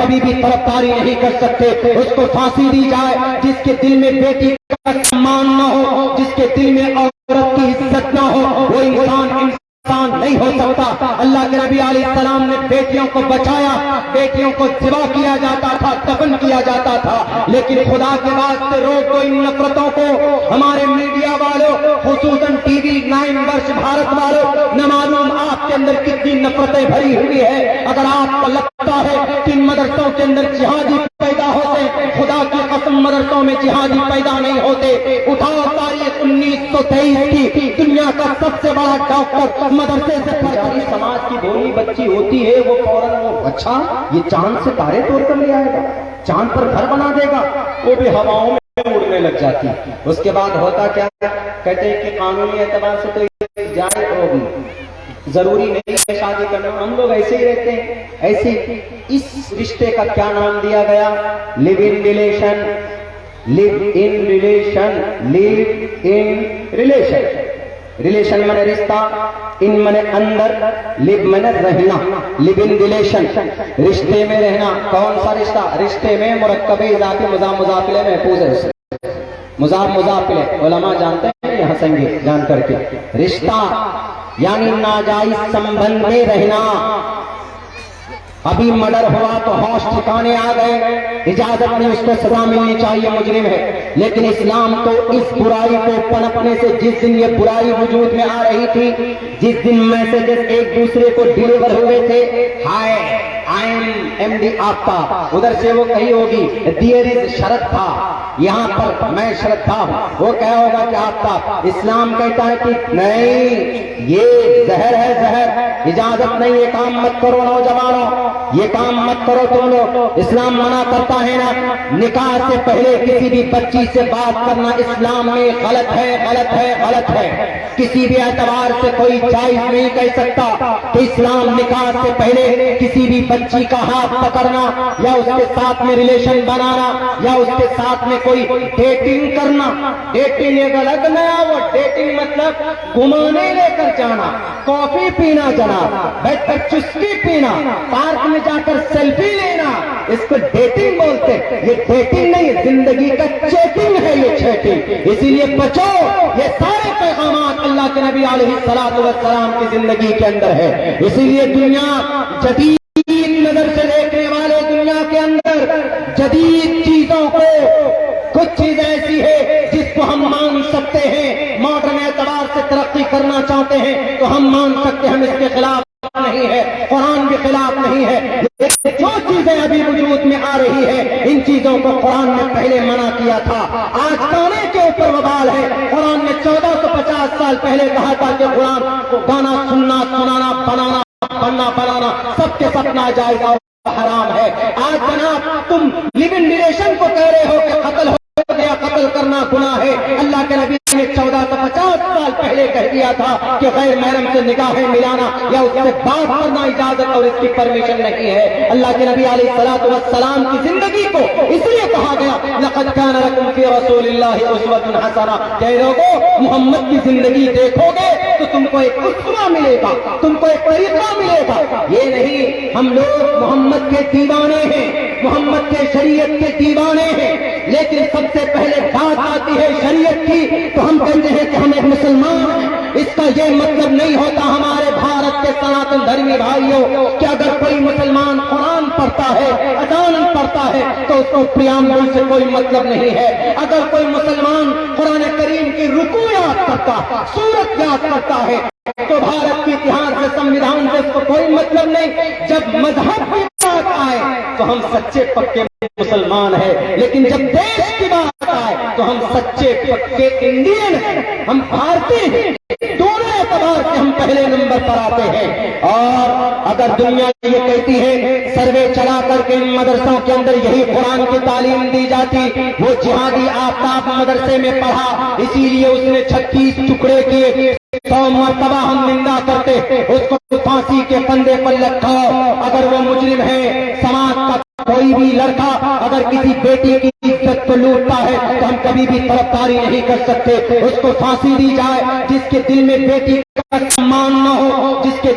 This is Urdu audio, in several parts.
کبھی بھی طرفداری نہیں کر سکتے. اس کو پھانسی دی جائے جس کے دل میں بیٹی کا سمان نہ ہو, جس کے دل میں عورت کی عزت نہ ہو, وہ انسان نہیں ہو سکتا. اللہ کے نبی علیہ السلام نے بیٹیوں کو بچایا, بیٹیوں کو ذبح کیا جاتا تھا, دفن کیا جاتا تھا, لیکن خدا کے واسطے روک دو ان نفرتوں کو. ہمارے میڈیا والوں, خصوصاً ٹی وی 9 ورش بھارت والوں, نہ معلوم آپ کے اندر کتنی نفرتیں بھری ہوئی ہے. اگر آپ کو لگتا ہے کہ ان مدرسوں کے اندر جہادی پیدا ہوتے, خدا کی قسم مدرسوں میں جہادی پیدا نہیں ہوتے. اٹھاؤ تاریخ 1923 کی, دنیا کا سب سے بڑا ڈاکٹر مدرسے سے پڑھ کر سماج کی بولی بچی ہوتی ہے, وہ فوراً اچھا یہ چاند سے تارے توڑ کر لے آئے گا, چاند پر گھر بنا دے گا, وہ بھی ہواؤں میں اڑنے لگ جاتی. اس کے بعد ہوتا کیا, کہتے ہیں کہ قانونی اعتبار سے تو جائز ہوگی, ضروری نہیں ہے شادی کرنا, ہم لوگ ایسے ہی رہتے ہیں. ایسے اس رشتے کا کیا نام دیا گیا, live in relation. Live in relation, live in relation. Relation میں رشتہ, ان میں اندر, لیو میں رہنا, لیو ان ریلیشن, رشتے میں رہنا. کون سا رشتہ, رشتے میں مرکب اضافی مضاف مضافلے محفوظ ہے. مضاف مضافلے علماء جانتے ہیں, یہ ہنسیں گے جان کر کے. رشتہ یعنی ناجائز سمبندھ میں رہنا. ابھی مرڈر ہوا تو ہوش ٹھکانے آ گئے, اجازت نہیں, اس کو سزا ملنی چاہیے, مجرم ہے. لیکن اسلام تو اس برائی کو پنپنے سے, جس دن یہ برائی وجود میں آ رہی تھی, جس دن میسجز ایک دوسرے کو ڈیلیور ہوئے تھے, ہائے آئی ایم ڈی آپا, ادھر سے وہ کہی ہوگی دیئر از شرط تھا, یہاں پر میں شرط تھا, وہ کہا ہوگا کہ آپا. اسلام کہتا ہے کہ نہیں, یہ زہر ہے, زہر, اجازت نہیں, یہ کام مت کرو نوجوانوں, یہ کام مت کرو تم لوگ. اسلام منع کرتا ہے نا, نکاح سے پہلے کسی بھی بچی سے بات کرنا اسلام میں غلط ہے, غلط ہے, غلط ہے. کسی بھی اعتبار سے کوئی جائز نہیں کہہ سکتا کہ اسلام نکاح سے پہلے کسی بھی بچی کا ہاتھ پکڑنا, یا اس کے ساتھ میں ریلیشن بنانا, یا اس کے ساتھ میں کوئی ڈیٹنگ کرنا. ڈیٹنگ ایک الگ نیا, وہ ڈیٹنگ مطلب گھمانے لے کر جانا, کافی پینا جناب, بیٹھ کر چسکی پینا, پارک میں جا کر سیلفی لینا, اس کو ڈیٹنگ بولتے. یہ ڈیٹنگ نہیں, زندگی کا چیٹنگ ہے, یہ چیٹنگ. اسی لیے بچو, یہ سارے پیغامات اللہ کے نبی علیہ الصلوۃ والسلام کی زندگی کے اندر ہے. اسی لیے دنیا جدید نظر سے دیکھنے والے, دنیا کے اندر جدید چیزوں کو, کچھ چیز ایسی ہے جس کو ہم مان سکتے ہیں, ماڈرن اعتبار سے ترقی کرنا چاہتے ہیں تو ہم مان سکتے ہیں, ہم اس کے خلاف نہیں ہے, قرآن کے خلاف نہیں ہے. جو چیزیں ابھی وجود میں آ رہی ہے, ان چیزوں کو قرآن نے پہلے منع کیا تھا. آج گانے کے اوپر وبال ہے. قرآن نے 1450 سال پہلے کہا تھا کہ قرآن کو گانا سننا, سنانا, بنانا, پڑھنا, بنانا سب کے سب ناجائز اور حرام ہے. آج جناب تم لیو ان ریلیشن کو کہہ رہے ہو کہ قتل ہو گیا, قتل کرنا گناہ ہے. اللہ کے نبی نے 1450 سال پہلے کہہ دیا تھا کہ غیر محرم سے نگاہیں ملانا یا اس سے بات کرنا اجازت اور اس کی پرمیشن نہیں ہے. اللہ کے نبی علیہ الصلوۃ والسلام کی زندگی کو اس لیے کہا گیا لقد کان لکم فی رسول اللہ اسوۃ حسنہ, کہ لوگوں محمد کی زندگی دیکھو گے تو تم کو ایک اسوہ ملے گا, تم کو ایک طریقہ ملے گا. یہ نہیں ہم لوگ محمد کے دیوانے ہیں, محمد کے شریعت کے دیوانے ہیں, لیکن سب سے پہلے بات آتی ہے شریعت کی تو ہم کہتے ہیں کہ ہم ایک مسلمان ہیں. اس کا یہ مطلب نہیں ہوتا ہمارے بھارت کے سناتن دھرمی بھائیوں کہ اگر کوئی مسلمان قرآن پڑھتا ہے, اذان پڑھتا ہے تو اس کو پریامبل سے کوئی مطلب نہیں ہے. اگر کوئی مسلمان قرآن کریم کی رکوع یاد کرتا, سورت یاد کرتا ہے تو بھارت کی اتحاد سے, سمویدھان سے اس کو کوئی مطلب نہیں. جب مذہب کی بات آئے تو ہم سچے پکے مسلمان ہیں, لیکن جب دیش کی بات آئے تو ہم سچے پکے انڈین ہیں, ہم بھارتی ہیں. دونوں اعتبار سے ہم پہلے نمبر پر آتے ہیں. اور اگر دنیا یہ کہتی ہے سروے چلا کر کے ان مدرسوں کے اندر یہی قرآن کی تعلیم دی جاتی, وہ جہادی آفتاب مدرسے میں پڑھا اسی لیے اس نے 36 ٹکڑے کیے, 100 مرتبہ ہم نندا کرتے, اس کو پھانسی کے پندے پر لٹکاؤ. اگر وہ مجرم ہے, سماج کا کوئی بھی لڑکا اگر کسی بیٹی کی عزت کو لوٹتا ہے تو ہم کبھی بھی طرفداری نہیں کر سکتے. اس کو پھانسی دی جائے جس کے دل میں بیٹی کا سمان نہ ہو, جس کے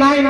9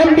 MD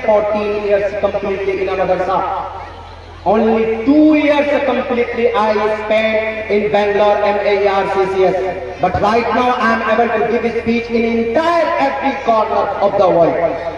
14 years completely in a madrasa. Only 2 years completely I spent in Bangalore MAERCCS. But right now I am able to give a speech in entire every corner of the world.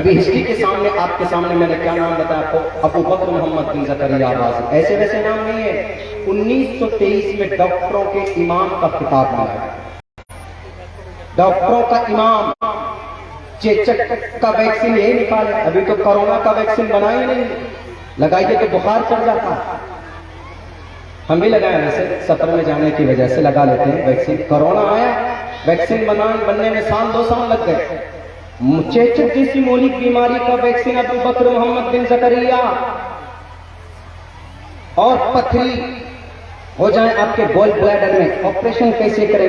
ابھی ہسٹری کے سامنے آپ کے سامنے میں نے کیا نام بتایا آپ کو؟ ابو بکر محمد بن زکریا رازی. ایسے ویسے نام نہیں ہے. 1923 میں ڈاکٹروں کے امام کا خطاب ملا. ڈاکٹروں کا امام چیچک کا ویکسین یہی نکالے. ابھی تو کرونا کا ویکسین بنا ہی نہیں, لگائیے تو بخار چڑھ جاتا. ہم بھی لگائے ویسے سفر میں جانے کی وجہ سے لگا لیتے ہیں ویکسین. کرونا آیا, ویکسین بننے میں 2 سال لگ گئے. چیچک جیسی مولک بیماری کا ویکسین ابو بکر محمد بن زکریا. اور پتھری ہو جائے آپ کے گول بلیڈر میں, آپریشن کیسے کریں؟